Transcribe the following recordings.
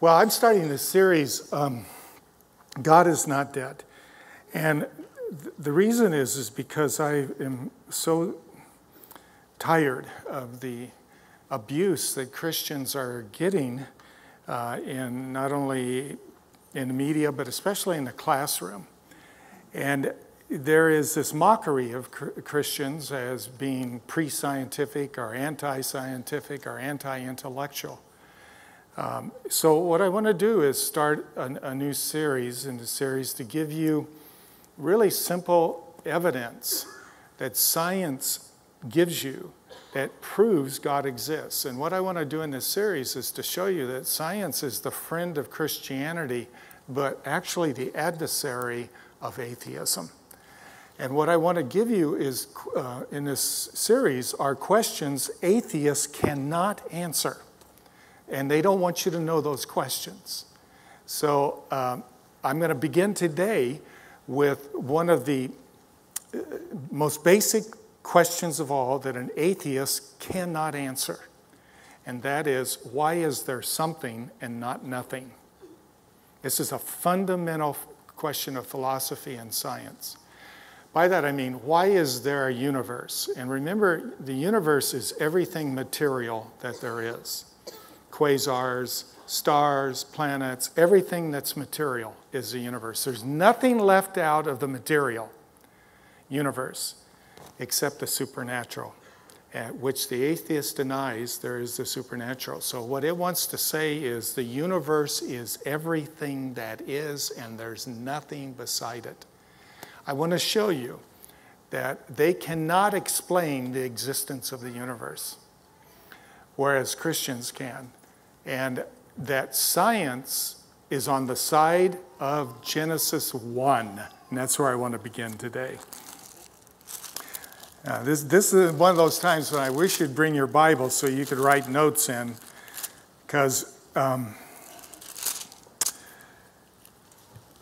Well, I'm starting this series, God is Not Dead. And the reason is because I am so tired of the abuse that Christians are getting in not only in the media, but especially in the classroom. And there is this mockery of Christians as being pre-scientific or anti-scientific or anti-intellectual. So what I want to do is start a new series to give you really simple evidence that science gives you that proves God exists. And what I want to do in this series is to show you that science is the friend of Christianity, but actually the adversary of atheism. And what I want to give you is, in this series, are questions atheists cannot answer. And they don't want you to know those questions. So I'm going to begin today with one of the most basic questions of all that an atheist cannot answer. And that is, why is there something and not nothing? This is a fundamental question of philosophy and science. By that I mean, why is there a universe? And remember, the universe is everything material that there is. Quasars, stars, planets, everything that's material is the universe. There's nothing left out of the material universe except the supernatural, which the atheist denies there is the supernatural. So what it wants to say is the universe is everything that is, and there's nothing beside it. I want to show you that they cannot explain the existence of the universe, whereas Christians can. And that science is on the side of Genesis 1. And that's where I want to begin today. This is one of those times when I wish you'd bring your Bible so you could write notes in. Because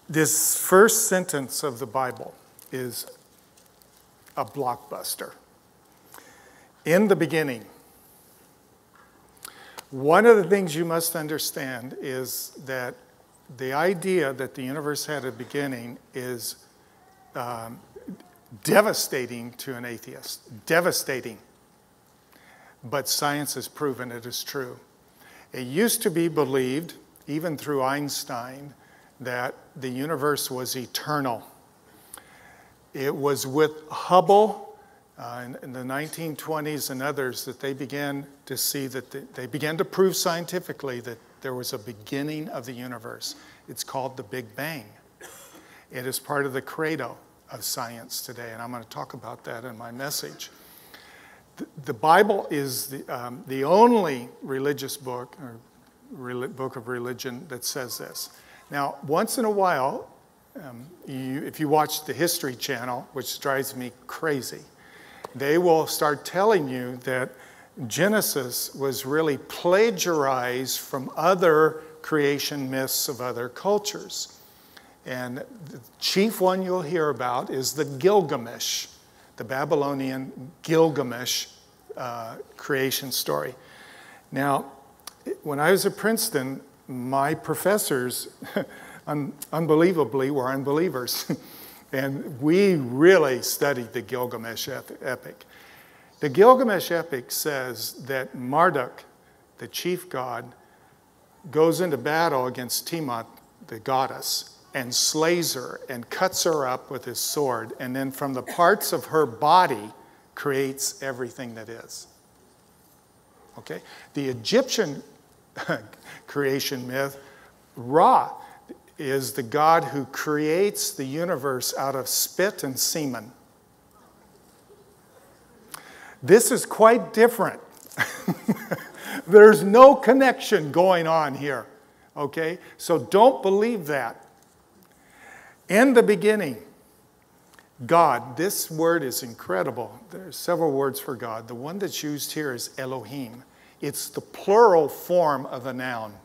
this first sentence of the Bible is a blockbuster. In the beginning. One of the things you must understand is that the idea that the universe had a beginning is devastating to an atheist. Devastating. But science has proven it is true. It used to be believed, even through Einstein, that the universe was eternal. It was with Hubble in the 1920s and others that they began to see that they began to prove scientifically that there was a beginning of the universe. It's called the Big Bang. It is part of the credo of science today, and I'm going to talk about that in my message. The Bible is the only religious book, or book of religion, that says this. Now, once in a while, if you watch the History Channel, which drives me crazy, they will start telling you that Genesis was really plagiarized from other creation myths of other cultures. And the chief one you'll hear about is the Gilgamesh, the Babylonian Gilgamesh creation story. Now, when I was at Princeton, my professors, unbelievably, were unbelievers. And we really studied the Gilgamesh epic. The Gilgamesh epic says that Marduk, the chief god, goes into battle against Tiamat, the goddess, and slays her and cuts her up with his sword, and then from the parts of her body creates everything that is. Okay? The Egyptian creation myth, Ra, is the God who creates the universe out of spit and semen. This is quite different. There's no connection going on here, okay? So don't believe that. In the beginning, God, this word is incredible. There's several words for God. The one that's used here is Elohim. It's the plural form of a noun.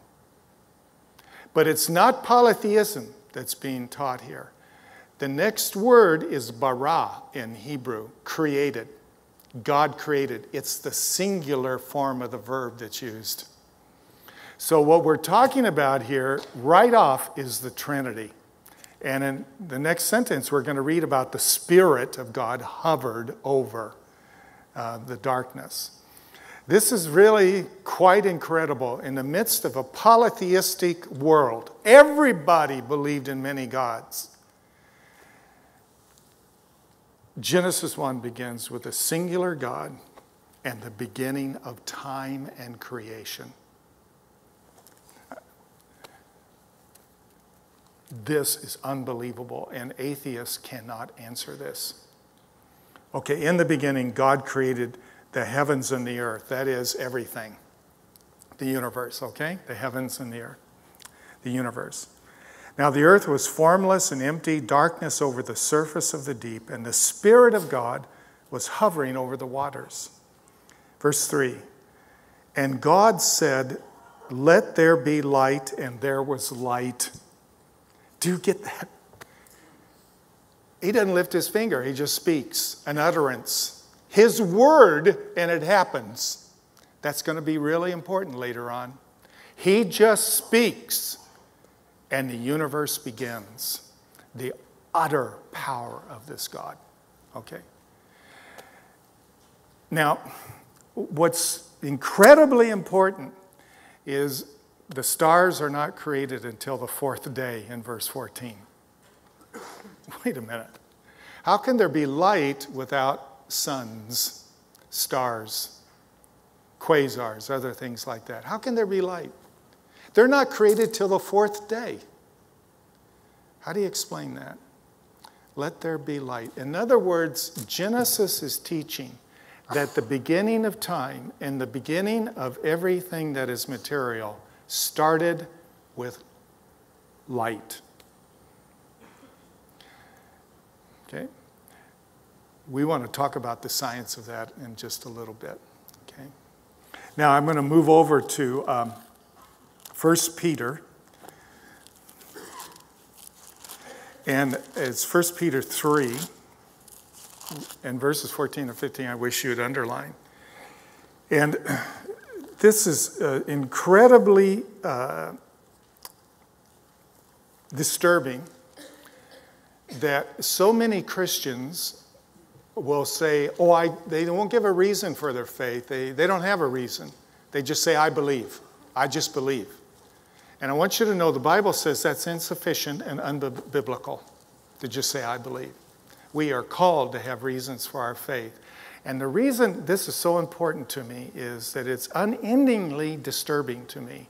But it's not polytheism that's being taught here. The next word is bara in Hebrew, created. God created. It's the singular form of the verb that's used. So what we're talking about here right off is the Trinity. And in the next sentence, we're going to read about the Spirit of God hovered over the darkness. This is really quite incredible. In the midst of a polytheistic world, everybody believed in many gods. Genesis 1 begins with a singular God and the beginning of time and creation. This is unbelievable, and atheists cannot answer this. Okay, in the beginning, God created the heavens and the earth. That is everything. The universe, okay? The heavens and the earth. The universe. Now the earth was formless and empty, darkness over the surface of the deep, and the Spirit of God was hovering over the waters. Verse 3, and God said, let there be light, and there was light. Do you get that? He doesn't lift his finger. He just speaks, an utterance. His word, and it happens. That's going to be really important later on. He just speaks, and the universe begins. The utter power of this God. Okay. Now, what's incredibly important is the stars are not created until the fourth day in verse 14. Wait a minute. How can there be light without suns, stars, quasars, other things like that? How can there be light? They're not created till the fourth day. How do you explain that? Let there be light. In other words, Genesis is teaching that the beginning of time and the beginning of everything that is material started with light. Okay? We want to talk about the science of that in just a little bit. Okay? Now I'm going to move over to 1 Peter. And it's 1 Peter 3, and verses 14 and 15 I wish you would underline. And this is incredibly disturbing that so many Christians will say, they won't give a reason for their faith. They don't have a reason. They just say, I believe. I just believe. And I want you to know the Bible says that's insufficient and unbiblical to just say, I believe. We are called to have reasons for our faith. And the reason this is so important to me is that it's unendingly disturbing to me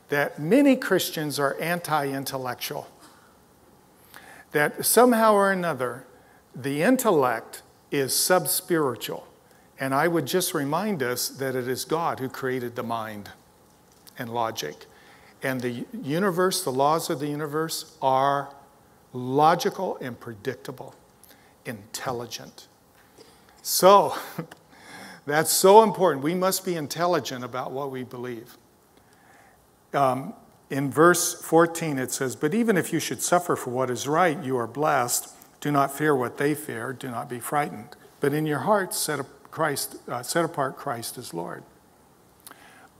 that many Christians are anti-intellectual. That somehow or another, the intellect is sub-spiritual. And I would just remind us that it is God who created the mind and logic. And the universe, the laws of the universe are logical and predictable, intelligent. So, that's so important. We must be intelligent about what we believe. In verse 14 it says, but even if you should suffer for what is right, you are blessed. Do not fear what they fear. Do not be frightened. But in your hearts set apart Christ as Lord.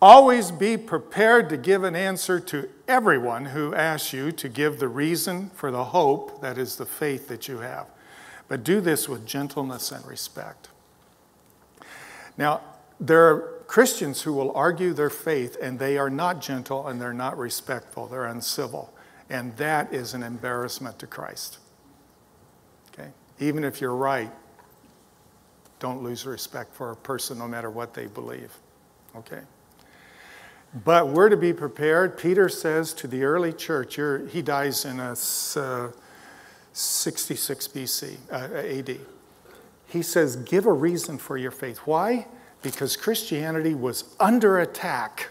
Always be prepared to give an answer to everyone who asks you to give the reason for the hope, that is the faith that you have. But do this with gentleness and respect. Now, there are Christians who will argue their faith and they are not gentle and they're not respectful. They're uncivil. And that is an embarrassment to Christ. Okay? Even if you're right, don't lose respect for a person no matter what they believe. Okay? But we're to be prepared. Peter says to the early church, he dies in 66 BC, AD. He says, give a reason for your faith. Why? Because Christianity was under attack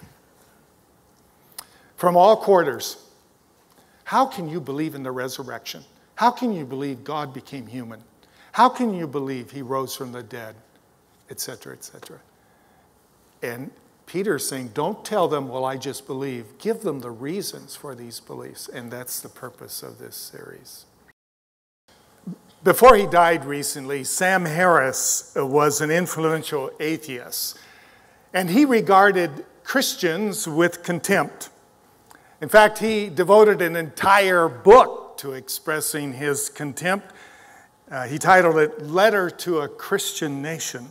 from all quarters. How can you believe in the resurrection? How can you believe God became human? How can you believe he rose from the dead? Etc., etc. And Peter's saying, don't tell them, well, I just believe. Give them the reasons for these beliefs. And that's the purpose of this series. Before he died recently, Sam Harris was an influential atheist. And he regarded Christians with contempt. In fact, he devoted an entire book to expressing his contempt. He titled it Letter to a Christian Nation.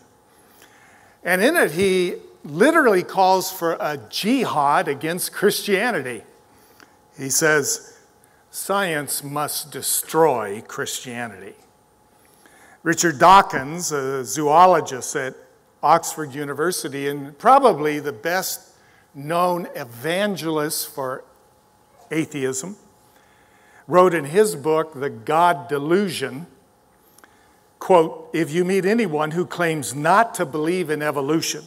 And in it, he literally calls for a jihad against Christianity. He says, science must destroy Christianity. Richard Dawkins, a zoologist at Oxford University and probably the best known evangelist for atheism, wrote in his book, The God Delusion, quote, if you meet anyone who claims not to believe in evolution,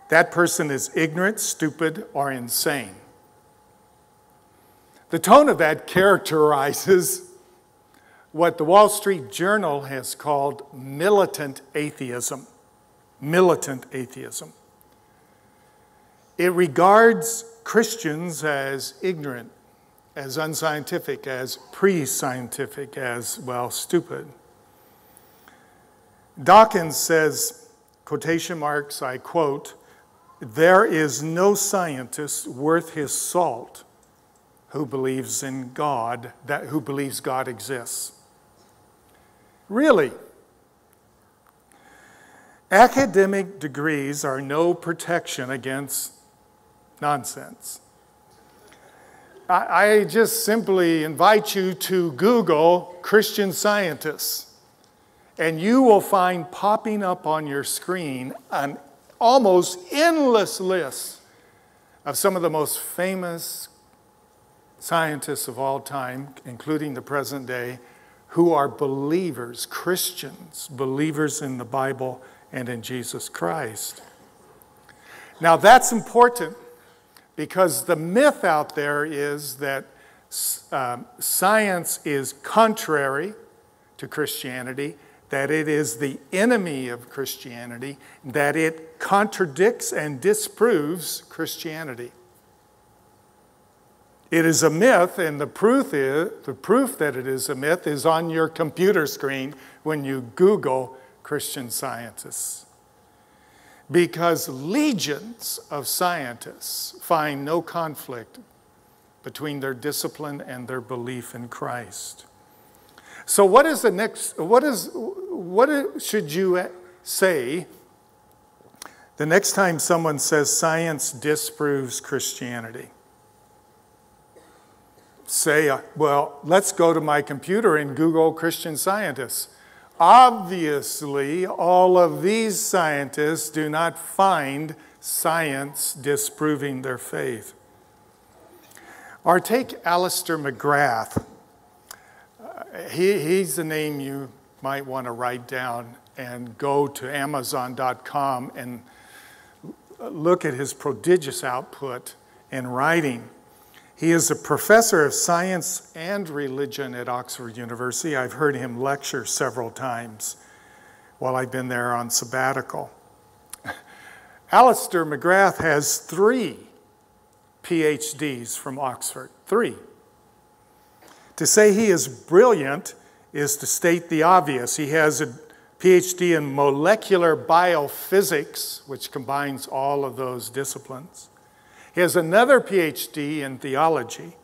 that person is ignorant, stupid, or insane. The tone of that characterizes what the Wall Street Journal has called militant atheism. Militant atheism. It regards Christians as ignorant, as unscientific, as pre-scientific, as, well, stupid. Dawkins says, quotation marks, I quote, there is no scientist worth his salt who believes in God, who believes God exists. Really? Academic degrees are no protection against nonsense. I just simply invite you to Google Christian scientists, and you will find popping up on your screen an almost endless list of some of the most famous scientists of all time, including the present day, who are believers, Christians, believers in the Bible and in Jesus Christ. Now that's important because the myth out there is that science is contrary to Christianity, that it is the enemy of Christianity, that it contradicts and disproves Christianity. It is a myth, and the proof that it is a myth is on your computer screen when you Google Christian scientists. Because legions of scientists find no conflict between their discipline and their belief in Christ. So what should you say the next time someone says science disproves Christianity? Say, well, let's go to my computer and Google Christian scientists. Obviously, all of these scientists do not find science disproving their faith. Or take Alistair McGrath. He's the name you might want to write down and go to Amazon.com and look at his prodigious output in writing. He is a professor of science and religion at Oxford University. I've heard him lecture several times while I've been there on sabbatical. Alistair McGrath has 3 PhDs from Oxford. 3. To say he is brilliant is to state the obvious. He has a PhD in molecular biophysics, which combines all of those disciplines. He has another PhD in theology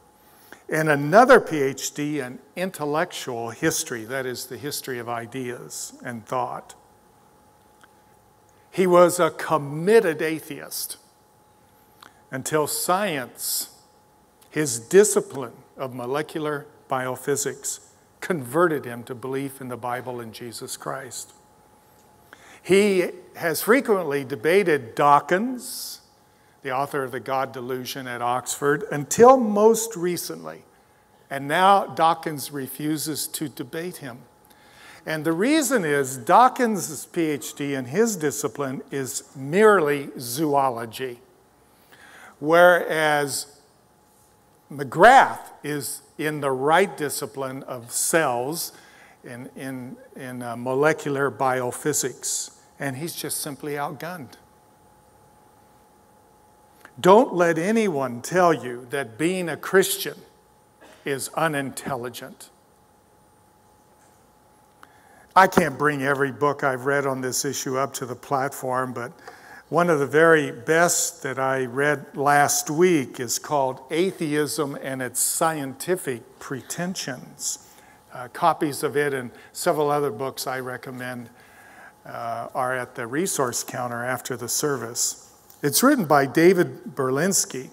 and another PhD in intellectual history, that is, the history of ideas and thought. He was a committed atheist until science, his discipline of molecular biophysics, converted him to belief in the Bible and Jesus Christ. He has frequently debated Dawkins, the author of The God Delusion at Oxford, until most recently. And now Dawkins refuses to debate him. And the reason is Dawkins' PhD in his discipline is merely zoology, whereas McGrath is in the right discipline of cells in molecular biophysics, and he's just simply outgunned. Don't let anyone tell you that being a Christian is unintelligent. I can't bring every book I've read on this issue up to the platform, but One of the very best that I read last week is called Atheism and Its Scientific Pretensions. Copies of it and several other books I recommend are at the resource counter after the service. It's written by David Berlinski.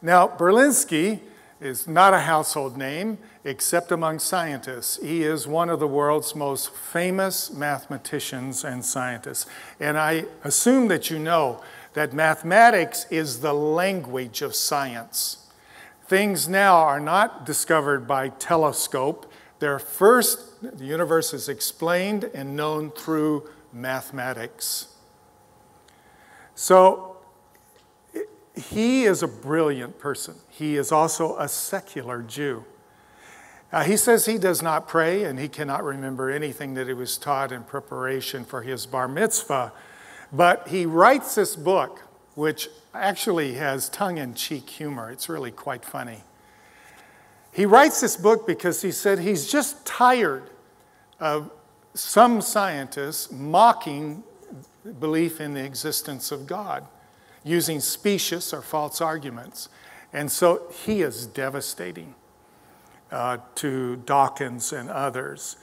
Now, Berlinski is not a household name except among scientists. He is one of the world's most famous mathematicians and scientists. And I assume that you know that mathematics is the language of science. Things now are not discovered by telescope. They're first, the universe is explained and known through mathematics. So he is a brilliant person. He is also a secular Jew. He says he does not pray and he cannot remember anything that he was taught in preparation for his bar mitzvah. But he writes this book, which actually has tongue-in-cheek humor. It's really quite funny. He writes this book because he said he's just tired of some scientists mocking belief in the existence of God, using specious or false arguments. And so he is devastating to Dawkins and others.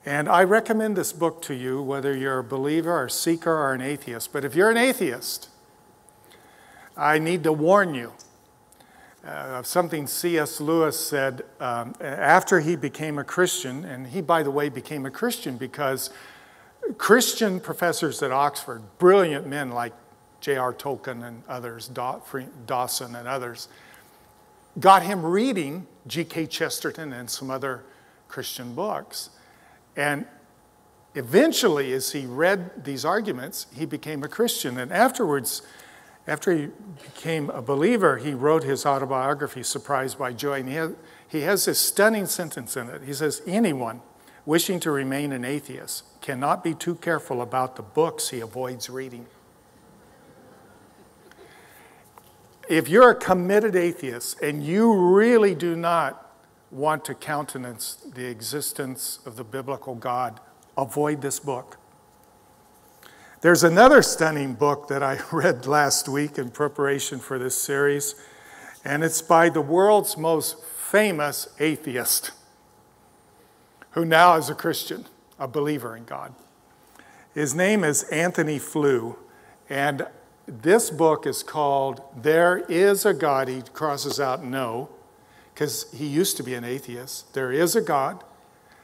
And I recommend this book to you, whether you're a believer or seeker or an atheist. But if you're an atheist, I need to warn you of something C.S. Lewis said after he became a Christian. And he, by the way, became a Christian because Christian professors at Oxford, brilliant men like J.R. Tolkien and others, Dawson and others, got him reading G.K. Chesterton and some other Christian books. And eventually, as he read these arguments, he became a Christian. And afterwards, after he became a believer, he wrote his autobiography, Surprised by Joy. And he has this stunning sentence in it. He says, anyone wishing to remain an atheist cannot be too careful about the books he avoids reading. If you're a committed atheist and you really do not want to countenance the existence of the biblical God, avoid this book. There's another stunning book that I read last week in preparation for this series, and it's by the world's most famous atheist, who now is a Christian, a believer in God. His name is Anthony Flew, and this book is called There Is a God. He crosses out no, because he used to be an atheist. There is a God.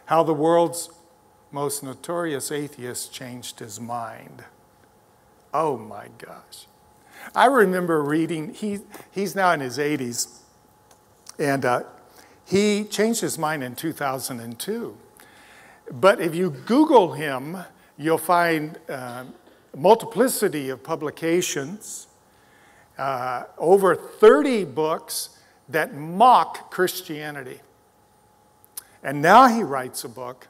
How the world's most notorious atheist changed his mind. Oh my gosh. I remember reading, he's now in his 80s, and he changed his mind in 2002. But if you Google him, you'll find multiplicity of publications, over 30 books that mock Christianity. And now he writes a book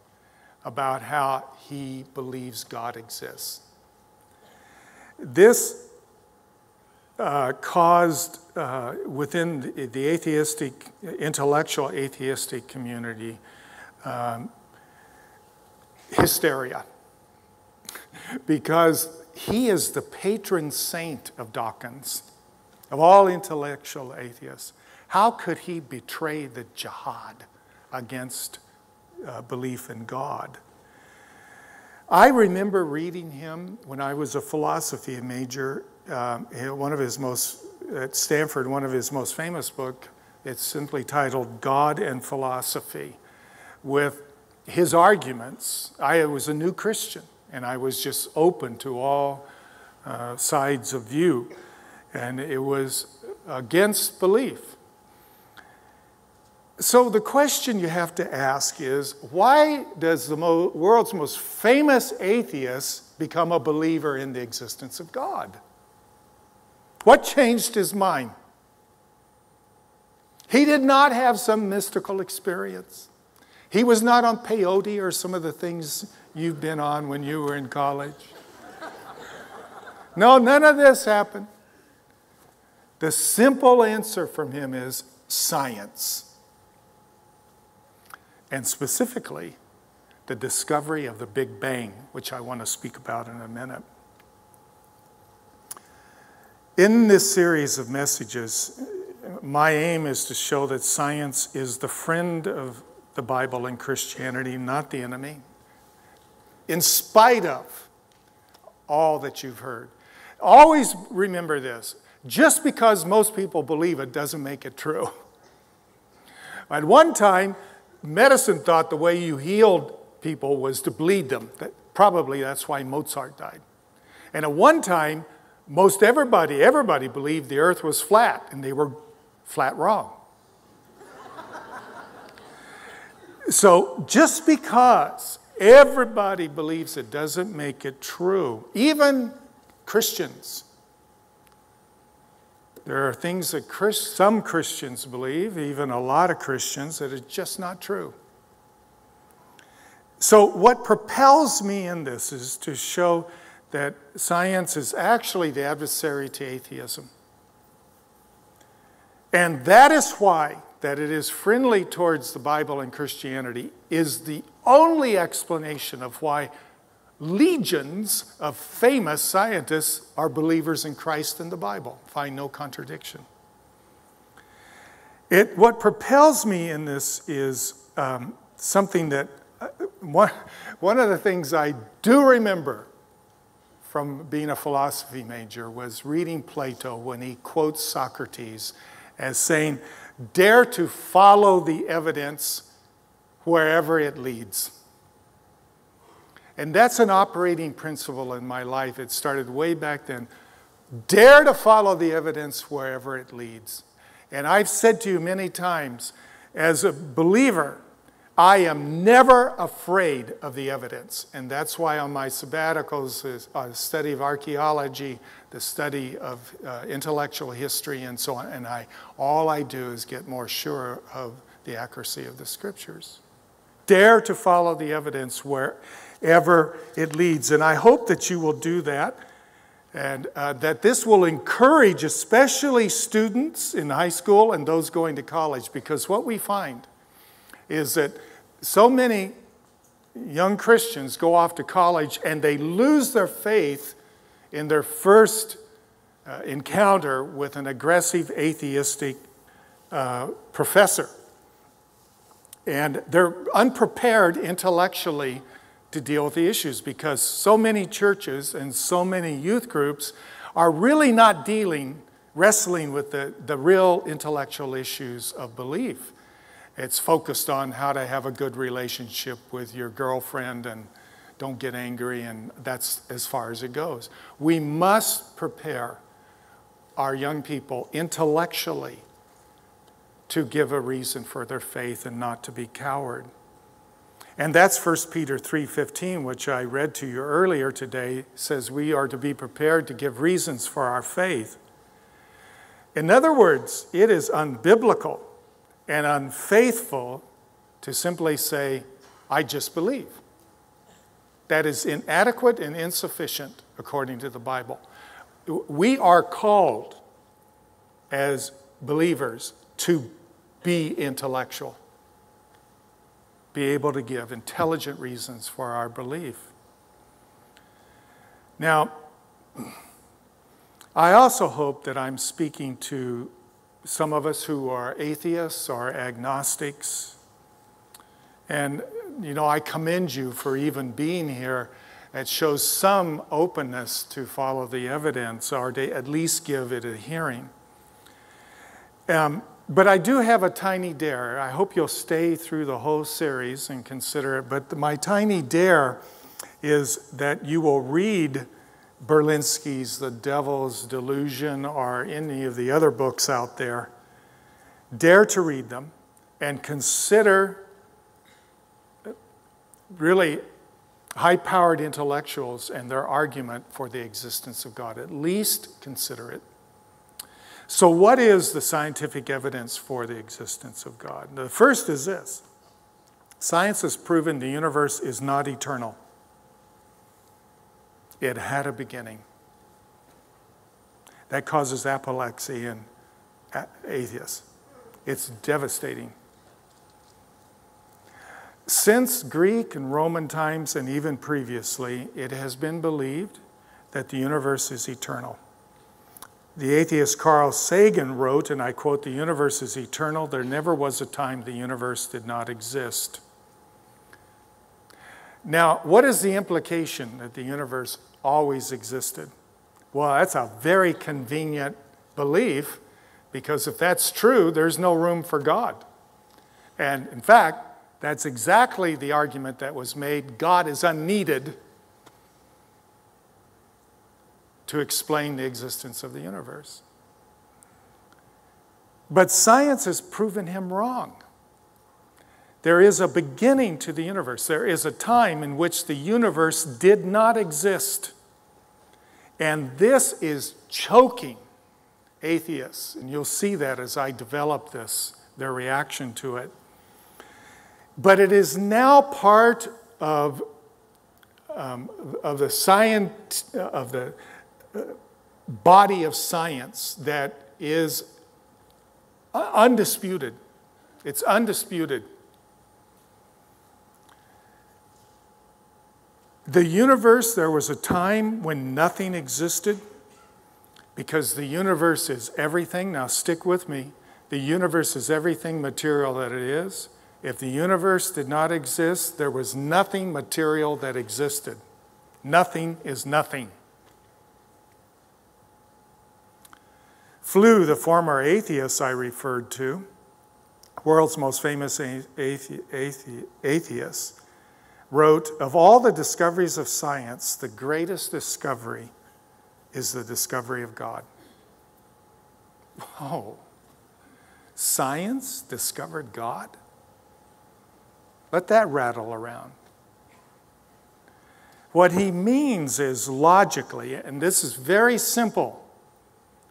about how he believes God exists. This caused within the atheistic, intellectual atheistic community, hysteria. Because he is the patron saint of Dawkins, of all intellectual atheists. How could he betray the jihad against belief in God? I remember reading him when I was a philosophy major. One of his most, at Stanford, one of his most famous books, it's simply titled God and Philosophy. With his arguments, I was a new Christian, and I was just open to all sides of view. And it was against belief. So the question you have to ask is, why does the world's most famous atheist become a believer in the existence of God? What changed his mind? He did not have some mystical experience. He was not on peyote or some of the things you've been on when you were in college. No, none of this happened. The simple answer from him is science. And specifically, the discovery of the Big Bang, which I want to speak about in a minute. In this series of messages, my aim is to show that science is the friend of the Bible and Christianity, not the enemy, in spite of all that you've heard. Always remember this. Just because most people believe it doesn't make it true. At one time, medicine thought the way you healed people was to bleed them. Probably that's why Mozart died. And at one time, most everybody believed the earth was flat, and they were flat wrong. So just because everybody believes it doesn't make it true. Even Christians. There are things that some Christians believe, even a lot of Christians, that are just not true. So what propels me in this is to show that science is actually the adversary to atheism. And that is why that it is friendly towards the Bible and Christianity is the only explanation of why legions of famous scientists are believers in Christ and the Bible. Find no contradiction. What propels me in this is something that, one of the things I do remember from being a philosophy major was reading Plato when he quotes Socrates as saying, "Dare to follow the evidence wherever it leads." And that's an operating principle in my life. It started way back then. Dare to follow the evidence wherever it leads. And I've said to you many times, as a believer, I am never afraid of the evidence. And that's why on my sabbaticals, the study of archaeology, the study of intellectual history, and so on, and all I do is get more sure of the accuracy of the scriptures. Dare to follow the evidence wherever it leads. And I hope that you will do that, and that this will encourage especially students in high school and those going to college, because what we find is that so many young Christians go off to college and they lose their faith in their first encounter with an aggressive atheistic professor. And they're unprepared intellectually to deal with the issues, because so many churches and so many youth groups are really not wrestling with the real intellectual issues of belief. It's focused on how to have a good relationship with your girlfriend and don't get angry, and that's as far as it goes. We must prepare our young people intellectually to give a reason for their faith and not to be coward. And that's 1 Peter 3:15, which I read to you earlier today, says we are to be prepared to give reasons for our faith. In other words, it is unbiblical and unfaithful to simply say, I just believe. That is inadequate and insufficient according to the Bible. We are called as believers to be intellectual, be able to give intelligent reasons for our belief. Now, I also hope that I'm speaking to some of us who are atheists or agnostics. And, you know, I commend you for even being here. It shows some openness to follow the evidence, or to at least give it a hearing. But I do have a tiny dare. I hope you'll stay through the whole series and consider it. But my tiny dare is that you will read Berlinski's The Devil's Delusion or any of the other books out there. Dare to read them and consider really high-powered intellectuals and their argument for the existence of God. At least consider it. So what is the scientific evidence for the existence of God? The first is this. Science has proven the universe is not eternal. It had a beginning. That causes apoplexy in atheists. It's devastating. Since Greek and Roman times, and even previously, it has been believed that the universe is eternal. The atheist Carl Sagan wrote, and I quote, "The universe is eternal. There never was a time the universe did not exist." Now, what is the implication that the universe always existed? Well, that's a very convenient belief, because if that's true, there's no room for God. And in fact, that's exactly the argument that was made. God is unneeded to explain the existence of the universe. But science has proven him wrong. There is a beginning to the universe. There is a time in which the universe did not exist. And this is choking atheists. And you'll see that as I develop this, their reaction to it. But it is now part of the science, of the body of science that is undisputed. It's undisputed. The universe, there was a time when nothing existed, because the universe is everything. Now stick with me. The universe is everything material that it is. If the universe did not exist, there was nothing material that existed. Nothing is nothing. Flew, the former atheist I referred to, world's most famous atheist, wrote, "Of all the discoveries of science, the greatest discovery is the discovery of God." Oh, science discovered God? Let that rattle around. What he means is logically, and this is very simple.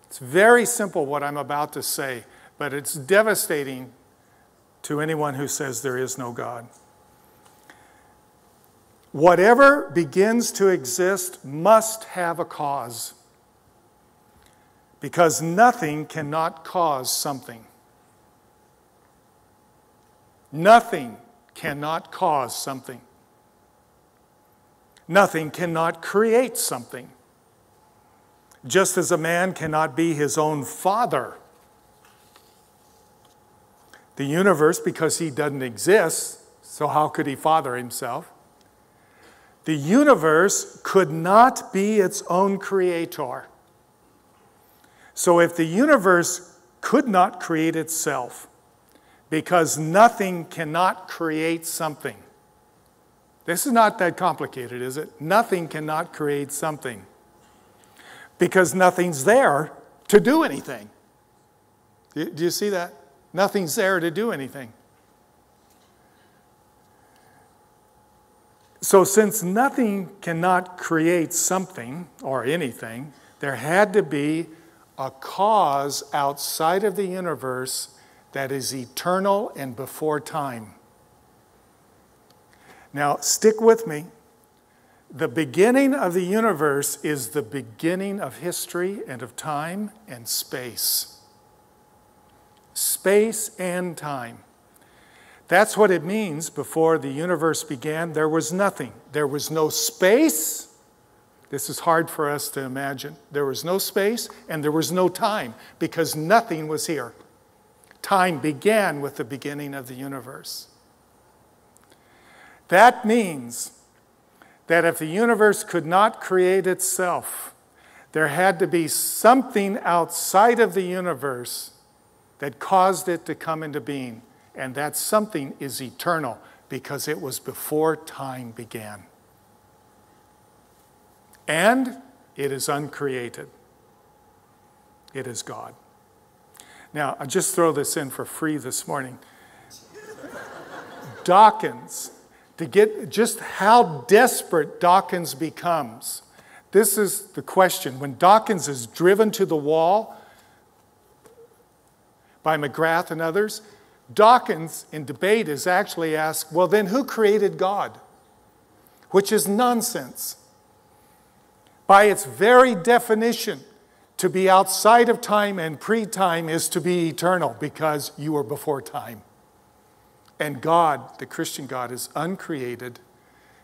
It's very simple what I'm about to say, but it's devastating to anyone who says there is no God. Whatever begins to exist must have a cause, because nothing cannot cause something. Nothing cannot cause something. Nothing cannot create something. Just as a man cannot be his own father. The universe, because he doesn't exist, so how could he father himself? The universe could not be its own creator. So if the universe could not create itself, because nothing cannot create something. This is not that complicated, is it? Nothing cannot create something, because nothing's there to do anything. Do you see that? Nothing's there to do anything. So since nothing cannot create something or anything, there had to be a cause outside of the universe that is eternal and before time. Now, stick with me. The beginning of the universe is the beginning of history and of time and space. Space and time. That's what it means. Before the universe began, there was nothing. There was no space. This is hard for us to imagine. There was no space and there was no time, because nothing was here. Time began with the beginning of the universe. That means that if the universe could not create itself, there had to be something outside of the universe that caused it to come into being. And that something is eternal, because it was before time began. And it is uncreated. It is God. Now, I'll just throw this in for free this morning. Dawkins, to get just how desperate Dawkins becomes. This is the question. When Dawkins is driven to the wall by McGrath and others, Dawkins in debate is actually asked, well, then who created God? Which is nonsense. By its very definition, to be outside of time and pre-time is to be eternal, because you are before time. And God, the Christian God, is uncreated.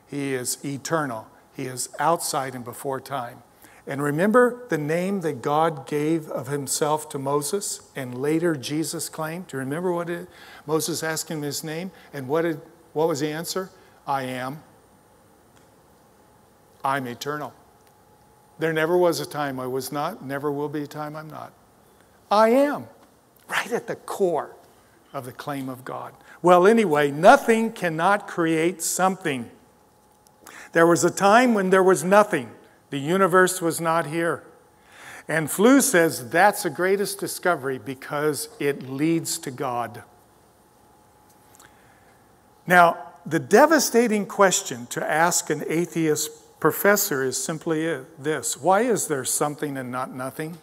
He is eternal. He is outside and before time. And remember the name that God gave of himself to Moses and later Jesus claimed? Do you remember Moses asked him his name? And what was the answer? I am. I'm eternal. There never was a time I was not, never will be a time I'm not. I am. Right at the core of the claim of God. Well, anyway, nothing cannot create something. There was a time when there was nothing. The universe was not here. And Flew says that's the greatest discovery because it leads to God. Now, the devastating question to ask an atheist professor is simply this: why is there something and not nothing?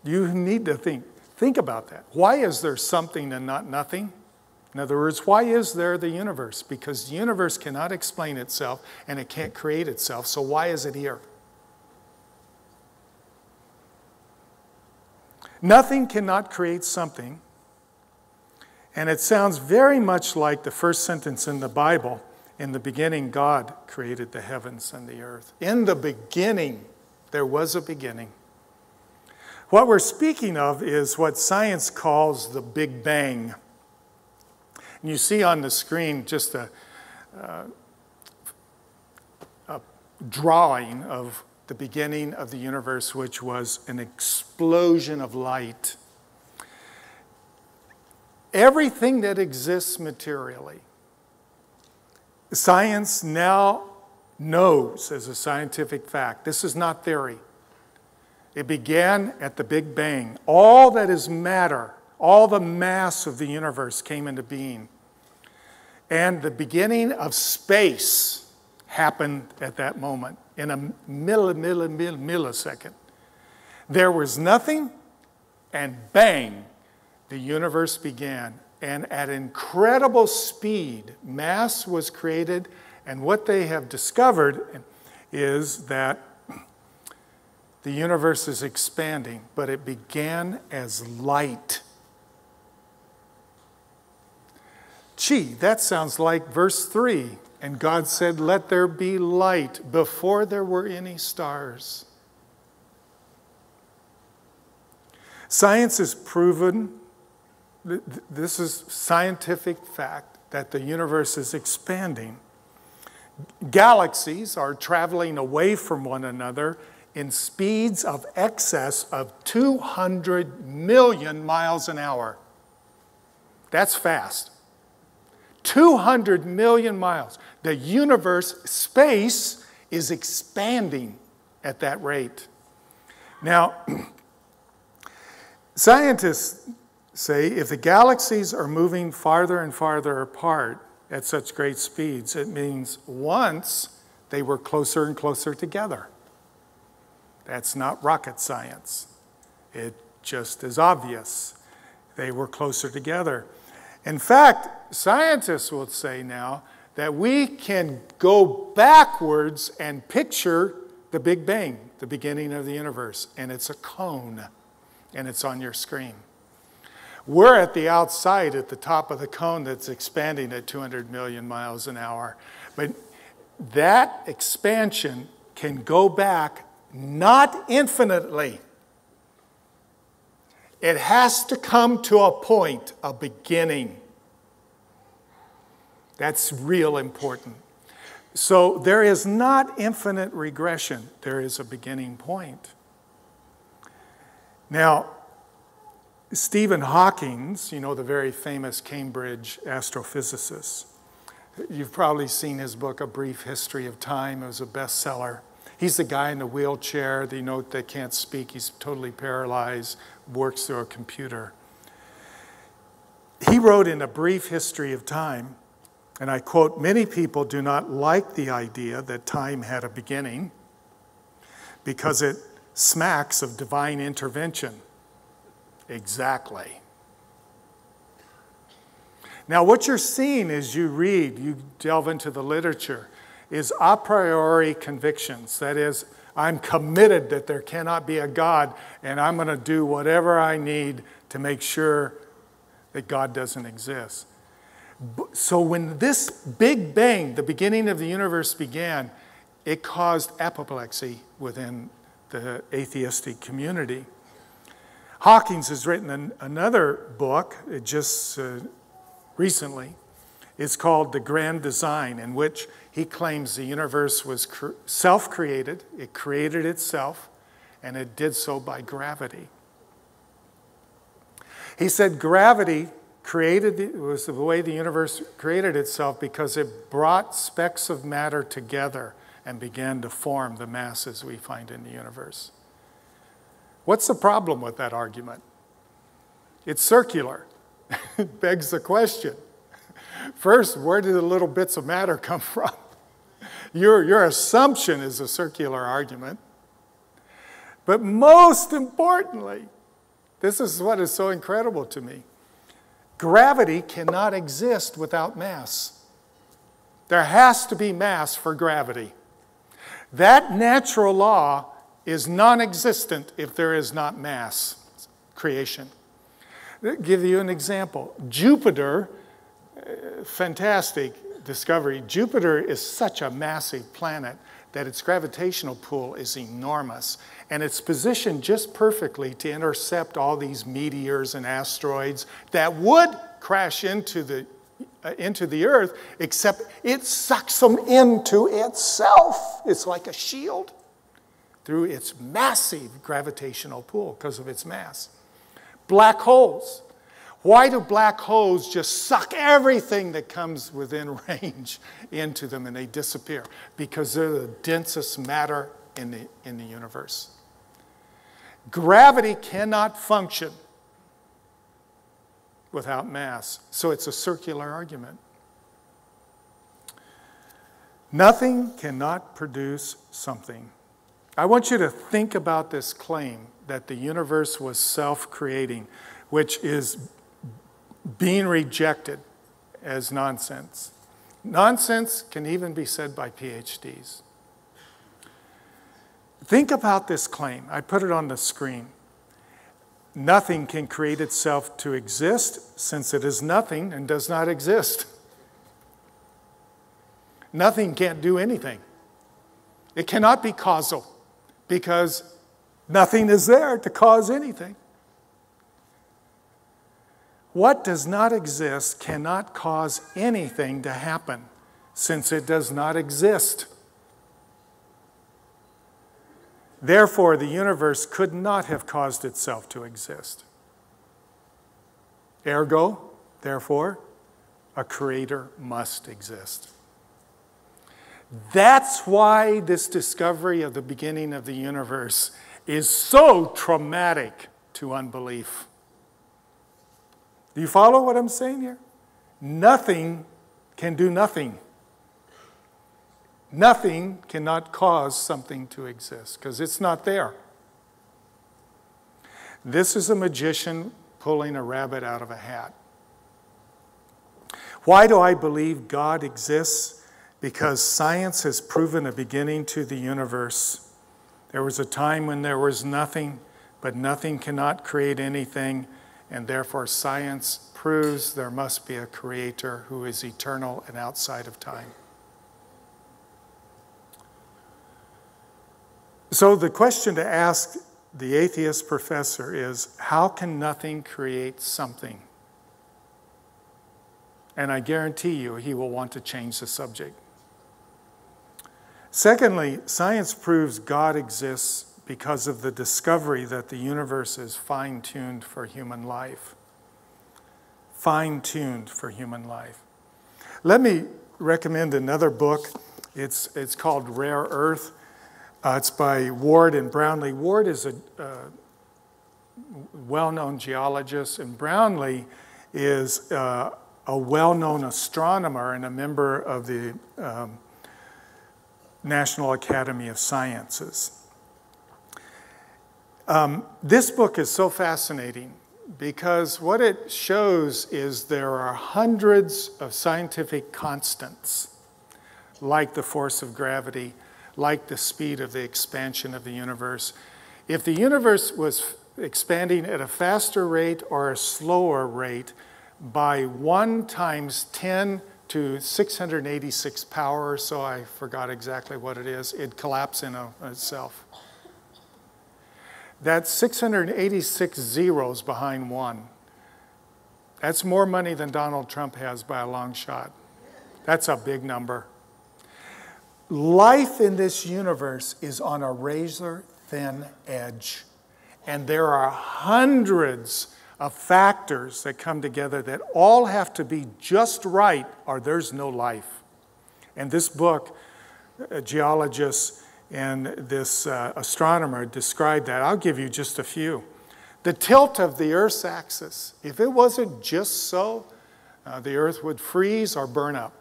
You need to think about that. Why is there something and not nothing? In other words, why is there the universe? Because the universe cannot explain itself and it can't create itself, so why is it here? Nothing cannot create something, and it sounds very much like the first sentence in the Bible. In the beginning, God created the heavens and the earth. In the beginning, there was a beginning. What we're speaking of is what science calls the Big Bang. And you see on the screen just a drawing of the beginning of the universe, which was an explosion of light. Everything that exists materially, science now knows as a scientific fact. This is not theory. It began at the Big Bang. All that is matter, all the mass of the universe came into being. And the beginning of space happened at that moment in a millisecond. There was nothing, and bang, the universe began. And at incredible speed, mass was created. And what they have discovered is that the universe is expanding, but it began as light. Gee, that sounds like verse 3. And God said, let there be light before there were any stars. Science has proven, this is scientific fact, that the universe is expanding. Galaxies are traveling away from one another in speeds of excess of 200 million miles an hour. That's fast. 200 million miles. The universe, space, is expanding at that rate. Now, scientists say if the galaxies are moving farther and farther apart at such great speeds, it means once they were closer and closer together. That's not rocket science. It just is obvious. They were closer together. In fact, scientists will say now that we can go backwards and picture the Big Bang, the beginning of the universe, and it's a cone, and it's on your screen. We're at the outside, at the top of the cone that's expanding at 200 million miles an hour. But that expansion can go back not infinitely. It has to come to a point, a beginning. That's real important. So there is not infinite regression. There is a beginning point. Now, Stephen Hawking, you know, the very famous Cambridge astrophysicist. You've probably seen his book, A Brief History of Time. It was a bestseller. He's the guy in the wheelchair, that can't speak. He's totally paralyzed, works through a computer. He wrote in A Brief History of Time, and I quote, "Many people do not like the idea that time had a beginning because it smacks of divine intervention." Exactly. Now, what you're seeing as you read, you delve into the literature, is a priori convictions. That is, I'm committed that there cannot be a God, and I'm going to do whatever I need to make sure that God doesn't exist. So when this Big Bang, the beginning of the universe, began, it caused apoplexy within the atheistic community. Hawkins has written another book, just recently. It's called The Grand Design, in which he claims the universe was self-created. It created itself, and it did so by gravity. He said gravity was the way the universe created itself because it brought specks of matter together and began to form the masses we find in the universe. What's the problem with that argument? It's circular. It begs the question. First, where did the little bits of matter come from? Your assumption is a circular argument. But most importantly, this is what is so incredible to me. Gravity cannot exist without mass. There has to be mass for gravity. That natural law is non-existent if there is not mass creation. I'll give you an example. Jupiter, fantastic discovery. Jupiter is such a massive planet that its gravitational pull is enormous. And it's positioned just perfectly to intercept all these meteors and asteroids that would crash into the Earth, except it sucks them into itself. It's like a shield through its massive gravitational pull because of its mass. Black holes. Why do black holes just suck everything that comes within range into them and they disappear? Because they're the densest matter in the universe. Gravity cannot function without mass, so it's a circular argument. Nothing cannot produce something. I want you to think about this claim that the universe was self-creating, which is being rejected as nonsense. Nonsense can even be said by PhDs. Think about this claim. I put it on the screen. Nothing can create itself to exist since it is nothing and does not exist. Nothing can't do anything. It cannot be causal because nothing is there to cause anything. What does not exist cannot cause anything to happen since it does not exist. Therefore, the universe could not have caused itself to exist. Ergo, therefore, a creator must exist. That's why this discovery of the beginning of the universe is so traumatic to unbelief. Do you follow what I'm saying here? Nothing can do nothing. Nothing cannot cause something to exist because it's not there. This is a magician pulling a rabbit out of a hat. Why do I believe God exists? Because science has proven a beginning to the universe. There was a time when there was nothing, but nothing cannot create anything, and therefore science proves there must be a creator who is eternal and outside of time. So the question to ask the atheist professor is, how can nothing create something? And I guarantee you he will want to change the subject. Secondly, science proves God exists because of the discovery that the universe is fine-tuned for human life. Fine-tuned for human life. Let me recommend another book. It's called Rare Earth. It's by Ward and Brownlee. Ward is a well-known geologist, and Brownlee is a well-known astronomer and a member of the National Academy of Sciences. This book is so fascinating because what it shows is there are hundreds of scientific constants, like the force of gravity, like the speed of the expansion of the universe. If the universe was expanding at a faster rate or a slower rate by 1 × 10⁻⁻⁻⁻⁻⁻⁻⁻⁻⁻⁻⁻⁻⁻⁻⁻⁻⁻⁻⁻⁻⁻⁻⁻⁻⁻⁻⁻⁻⁻⁻⁻⁻⁻ to 686 power, so I forgot exactly what it is. It'd collapse in itself. That's 686 zeros behind one. That's more money than Donald Trump has by a long shot. That's a big number. Life in this universe is on a razor-thin edge. And there are hundreds of factors that come together that all have to be just right or there's no life. And this book, a geologist and this astronomer described that. I'll give you just a few. The tilt of the Earth's axis. If it wasn't just so, the Earth would freeze or burn up.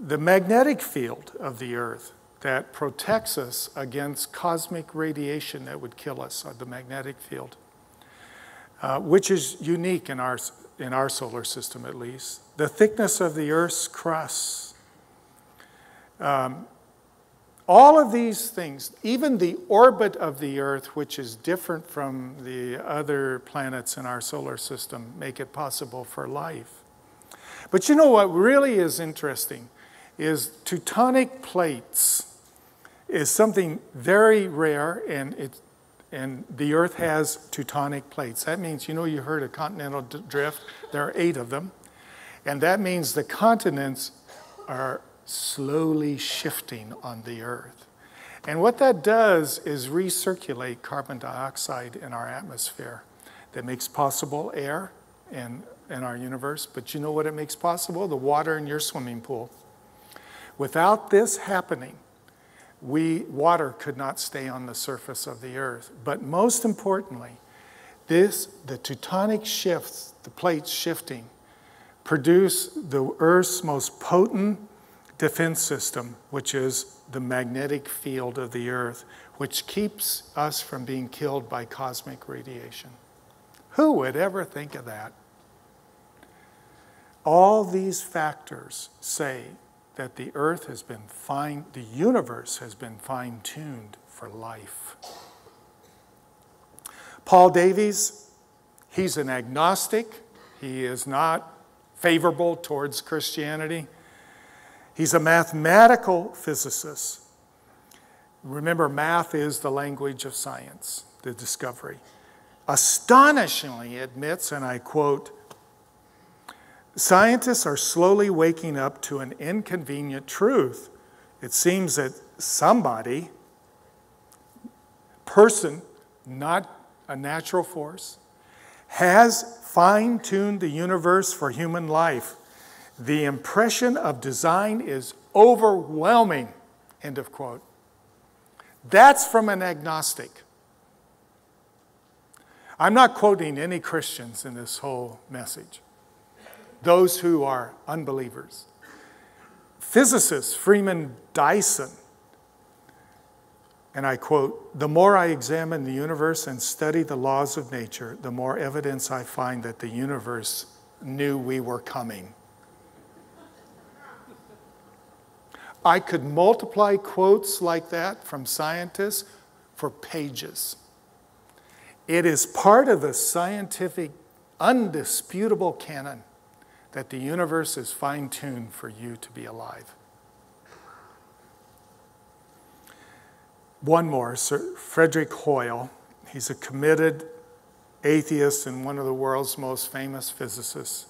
The magnetic field of the Earth that protects us against cosmic radiation that would kill us, or the magnetic field, which is unique in our solar system at least. The thickness of the Earth's crust. All of these things, even the orbit of the Earth, which is different from the other planets in our solar system, make it possible for life. But you know what really is interesting is tectonic plates is something very rare, and the Earth has tectonic plates. That means, you know, you heard of continental drift. There are 8 of them. And that means the continents are slowly shifting on the Earth. And what that does is recirculate carbon dioxide in our atmosphere. That makes possible air in our universe. But you know what it makes possible? The water in your swimming pool. Without this happening, water could not stay on the surface of the Earth. But most importantly, the tectonic shifts, the plates shifting, produce the Earth's most potent defense system, which is the magnetic field of the Earth, which keeps us from being killed by cosmic radiation. Who would ever think of that? All these factors say that the Earth has been the universe has been fine-tuned for life. Paul Davies, he's an agnostic. He is not favorable towards Christianity. He's a mathematical physicist. Remember, math is the language of science, the discovery. Astonishingly admits, and I quote, "Scientists are slowly waking up to an inconvenient truth. It seems that somebody, person, not a natural force, has fine-tuned the universe for human life. The impression of design is overwhelming," end of quote. That's from an agnostic. I'm not quoting any Christians in this whole message. Those who are unbelievers. Physicist Freeman Dyson, and I quote, "The more I examine the universe and study the laws of nature, the more evidence I find that the universe knew we were coming." I could multiply quotes like that from scientists for pages. It is part of the scientific, undisputable canon that the universe is fine-tuned for you to be alive. One more, Sir Frederick Hoyle. He's a committed atheist and one of the world's most famous physicists.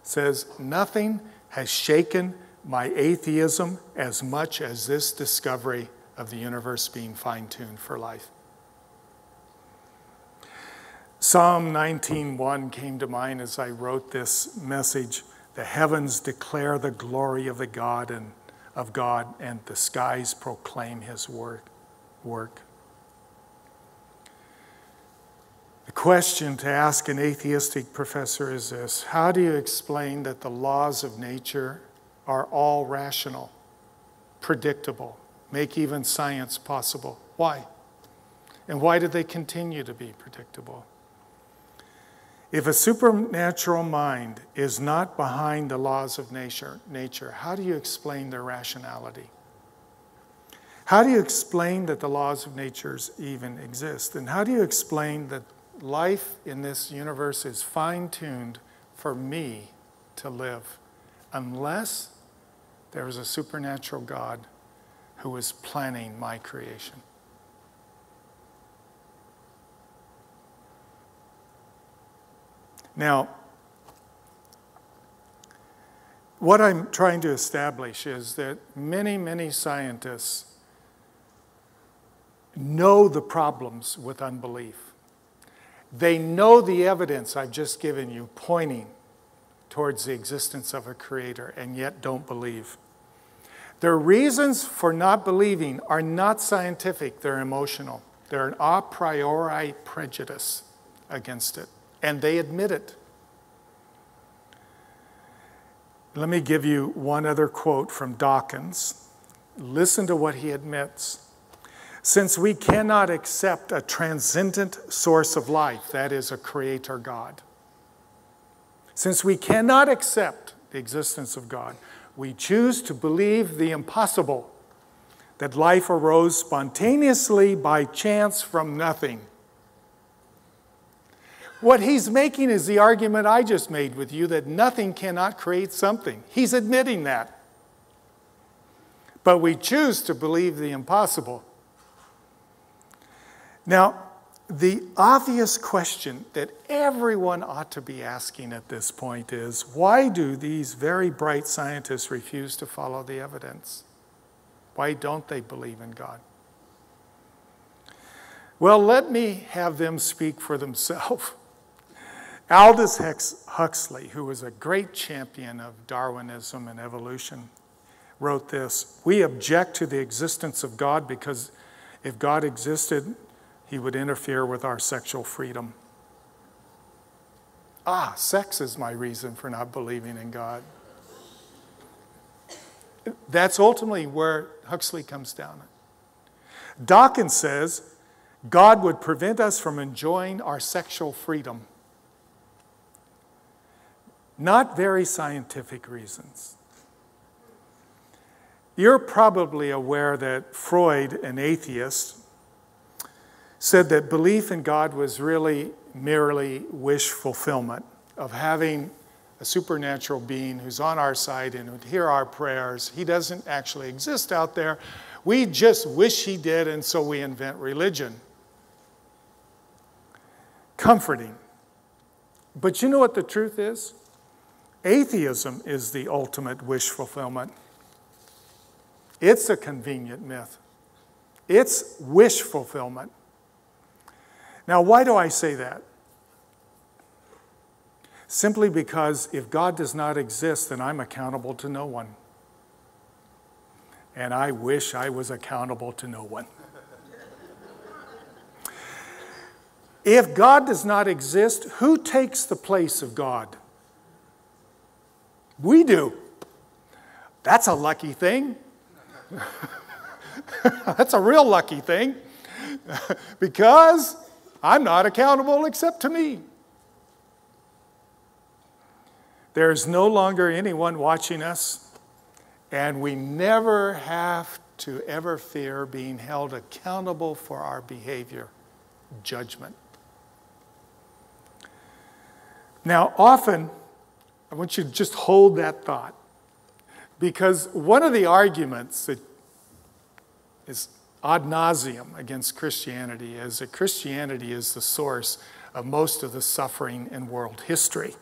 Says, "Nothing has shaken my atheism as much as this discovery of the universe being fine-tuned for life." Psalm 19:1 came to mind as I wrote this message. "The heavens declare the glory of God, and the skies proclaim his work." The question to ask an atheistic professor is this: how do you explain that the laws of nature are all rational, predictable, make even science possible? Why? And why do they continue to be predictable? If a supernatural mind is not behind the laws of nature, how do you explain their rationality? How do you explain that the laws of nature even exist? And how do you explain that life in this universe is fine-tuned for me to live unless there is a supernatural God who is planning my creation. Now, what I'm trying to establish is that many, many scientists know the problems with unbelief. They know the evidence I've just given you pointing towards the existence of a creator, and yet don't believe. Their reasons for not believing are not scientific, they're emotional. They're an a priori prejudice against it, and they admit it. Let me give you one other quote from Dawkins. Listen to what he admits. Since we cannot accept a transcendent source of life, that is a creator God, since we cannot accept the existence of God, we choose to believe the impossible, that life arose spontaneously by chance from nothing. What he's making is the argument I just made with you, that nothing cannot create something. He's admitting that. But we choose to believe the impossible. Now, the obvious question that everyone ought to be asking at this point is, why do these very bright scientists refuse to follow the evidence? Why don't they believe in God? Well, let me have them speak for themselves. Aldous Huxley, who was a great champion of Darwinism and evolution, wrote this: "We object to the existence of God because if God existed, he would interfere with our sexual freedom." Sex is my reason for not believing in God. That's ultimately where Huxley comes down. Dawkins says God would prevent us from enjoying our sexual freedom. Not very scientific reasons. You're probably aware that Freud, an atheist, said that belief in God was really merely wish fulfillment, of having a supernatural being who's on our side and would hear our prayers. He doesn't actually exist out there. We just wish he did, and so we invent religion. Comforting. But you know what the truth is? Atheism is the ultimate wish fulfillment. It's a convenient myth. It's wish fulfillment. Now, why do I say that? Simply because if God does not exist, then I'm accountable to no one. And I wish I was accountable to no one. If God does not exist, who takes the place of God? We do. That's a lucky thing. That's a real lucky thing. Because I'm not accountable except to me. There's no longer anyone watching us, and we never have to ever fear being held accountable for our behavior, judgment. Now, often, I want you to just hold that thought, because one of the arguments that is ad nauseum against Christianity is that Christianity is the source of most of the suffering in world history.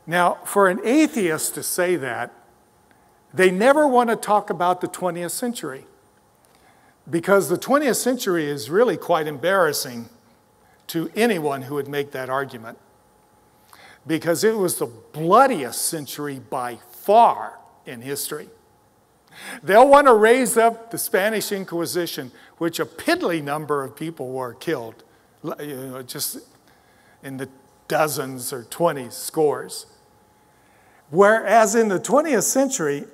Now, for an atheist to say that, they never want to talk about the 20th century, because the 20th century is really quite embarrassing to anyone who would make that argument, because it was the bloodiest century by far in history. They'll want to raise up the Spanish Inquisition, which a piddly number of people were killed, just in the dozens or 20s, scores. Whereas in the 20th century,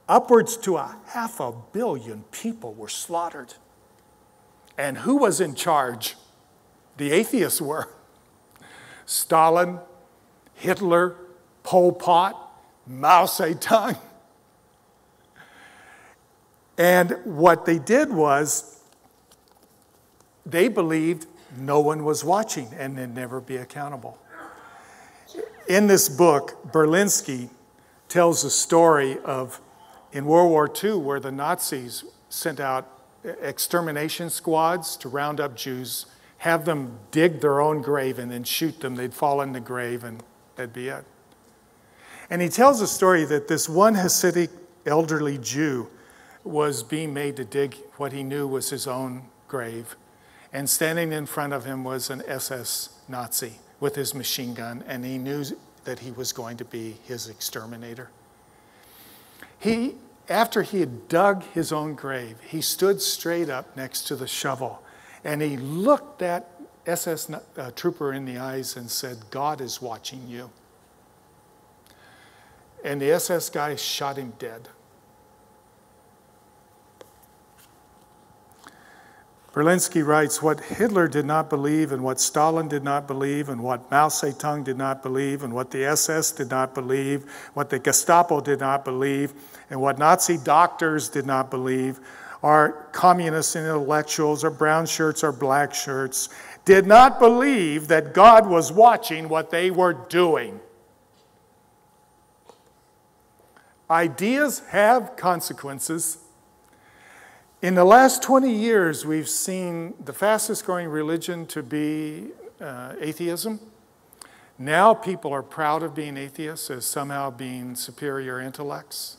upwards to 500 million people were slaughtered. And who was in charge? The atheists were. Stalin, Hitler, Pol Pot, Mao Zedong. And what they did was they believed no one was watching and they'd never be accountable. In this book, Berlinski tells a story of in World War II where the Nazis sent out extermination squads to round up Jews, have them dig their own grave and then shoot them. They'd fall in the grave and that'd be it. And he tells a story that this one Hasidic elderly Jew was being made to dig what he knew was his own grave. And standing in front of him was an SS Nazi with his machine gun, and he knew that he was going to be his exterminator. After he had dug his own grave, he stood straight up next to the shovel, and he looked that SS trooper in the eyes and said, "God is watching you." And the SS guy shot him dead. Berlinski writes, what Hitler did not believe and what Stalin did not believe and what Mao Zedong did not believe and what the SS did not believe, what the Gestapo did not believe, and what Nazi doctors did not believe, our communist intellectuals, our brown shirts, our black shirts, did not believe that God was watching what they were doing. Ideas have consequences. In the last 20 years, we've seen the fastest growing religion to be atheism. Now people are proud of being atheists as somehow being superior intellects.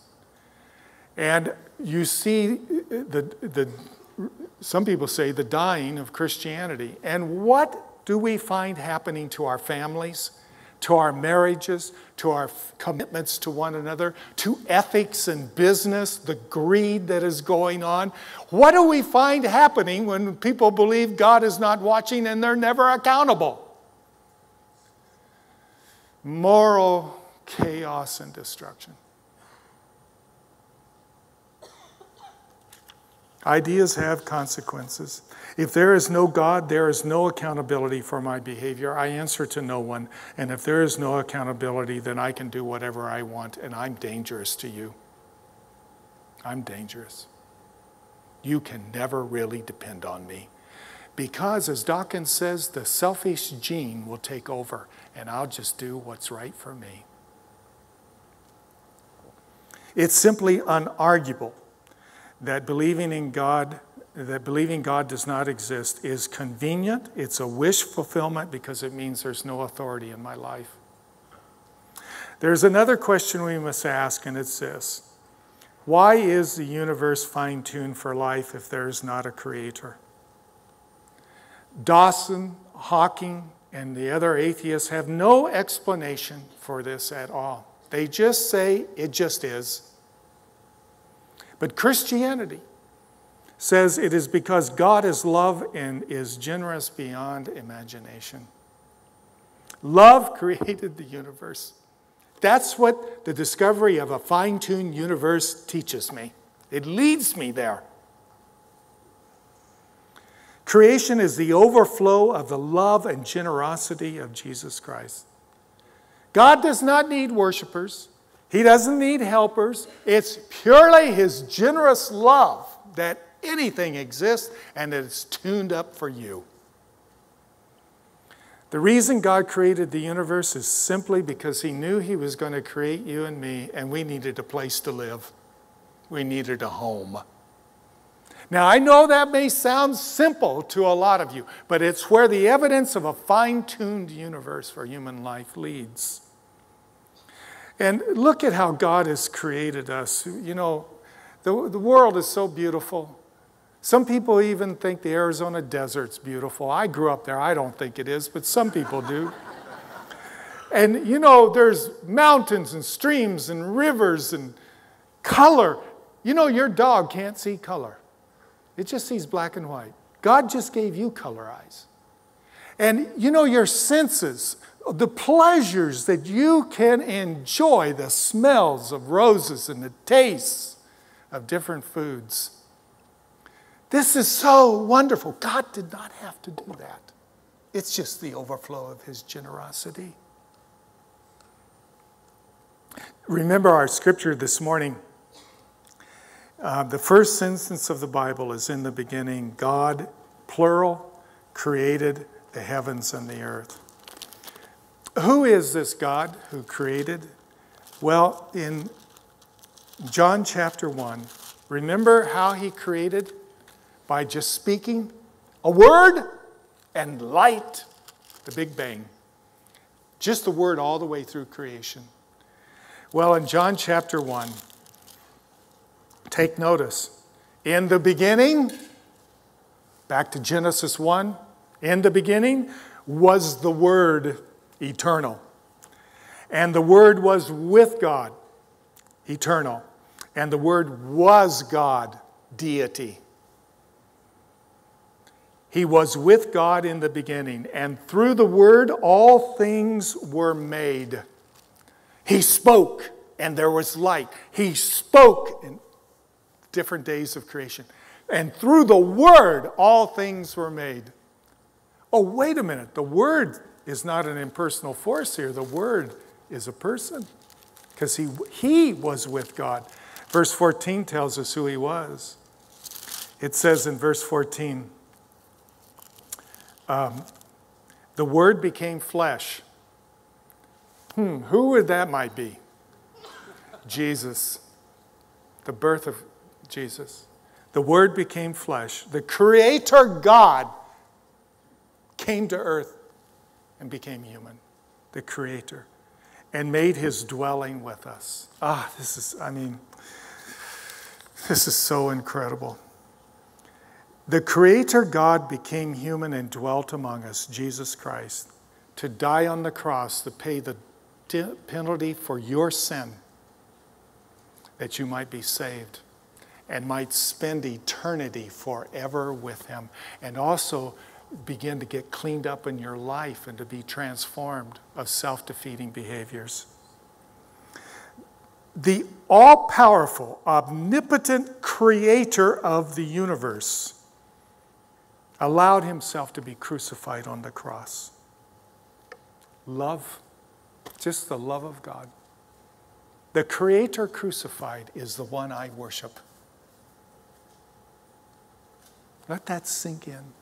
And you see, some people say, the dying of Christianity. And what do we find happening to our families, to our marriages, to our commitments to one another, to ethics and business, the greed that is going on? What do we find happening when people believe God is not watching and they're never accountable? Moral chaos and destruction. Ideas have consequences. If there is no God, there is no accountability for my behavior. I answer to no one. And if there is no accountability, then I can do whatever I want, and I'm dangerous to you. I'm dangerous. You can never really depend on me. Because, as Dawkins says, the selfish gene will take over, and I'll just do what's right for me. It's simply unarguable that believing God does not exist is convenient. It's a wish fulfillment because it means there's no authority in my life. There's another question we must ask, and it's this. Why is the universe fine-tuned for life if there is not a creator? Dawson, Hawking, and the other atheists have no explanation for this at all. They just say it just is. But Christianity says it is because God is love and is generous beyond imagination. Love created the universe. That's what the discovery of a fine-tuned universe teaches me. It leads me there. Creation is the overflow of the love and generosity of Jesus Christ. God does not need worshipers. He doesn't need helpers. It's purely His generous love that anything exists and that it's tuned up for you. The reason God created the universe is simply because He knew He was going to create you and me, and we needed a place to live. We needed a home. Now, I know that may sound simple to a lot of you, but it's where the evidence of a fine-tuned universe for human life leads. And look at how God has created us. You know, the world is so beautiful. Some people even think the Arizona desert's beautiful. I grew up there. I don't think it is, but some people do. And, you know, there's mountains and streams and rivers and color. You know, your dog can't see color. It just sees black and white. God just gave you color eyes. And, you know, your senses, the pleasures that you can enjoy, the smells of roses and the tastes of different foods. This is so wonderful. God did not have to do that. It's just the overflow of His generosity. Remember our scripture this morning. The first sentence of the Bible is in the beginning. God, plural, created the heavens and the earth. Who is this God who created? Well, in John chapter 1, remember how he created? By just speaking a word and light, the Big Bang. Just the word all the way through creation. Well, in John chapter 1, take notice. In the beginning, back to Genesis 1, in the beginning was the Word eternal. And the Word was with God, eternal. And the Word was God, deity. He was with God in the beginning, and through the Word all things were made. He spoke, and there was light. He spoke in different days of creation. And through the Word all things were made. Oh, wait a minute. The Word is not an impersonal force here. The Word is a person, because he was with God. Verse 14 tells us who he was. It says in verse 14, the Word became flesh. Who would that might be? Jesus. The birth of Jesus. The Word became flesh. The Creator God came to earth and became human. The Creator. And made his dwelling with us. This is so incredible. The Creator God became human and dwelt among us, Jesus Christ, to die on the cross to pay the penalty for your sin, that you might be saved and might spend eternity forever with him, and also begin to get cleaned up in your life and to be transformed of self-defeating behaviors. The all-powerful, omnipotent Creator of the universe allowed himself to be crucified on the cross. Love, just the love of God. The Creator crucified is the one I worship. Let that sink in.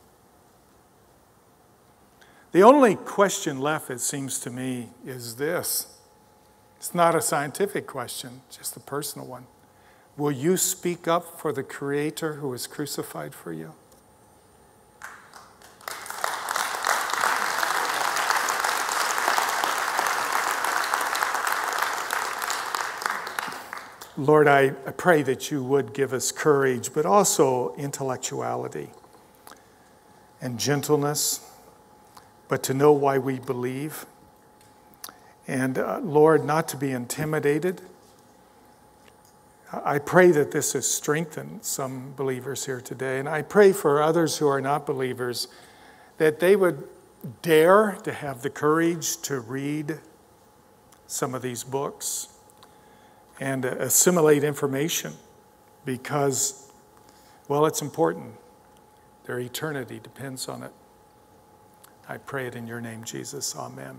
The only question left, it seems to me, is this. It's not a scientific question, just a personal one. Will you speak up for the Creator who was crucified for you? Lord, I pray that you would give us courage, but also intellectuality and gentleness, but to know why we believe. And Lord, not to be intimidated. I pray that this has strengthened some believers here today. And I pray for others who are not believers that they would dare to have the courage to read some of these books and assimilate information, because, well, it's important. Their eternity depends on it. I pray it in your name, Jesus. Amen.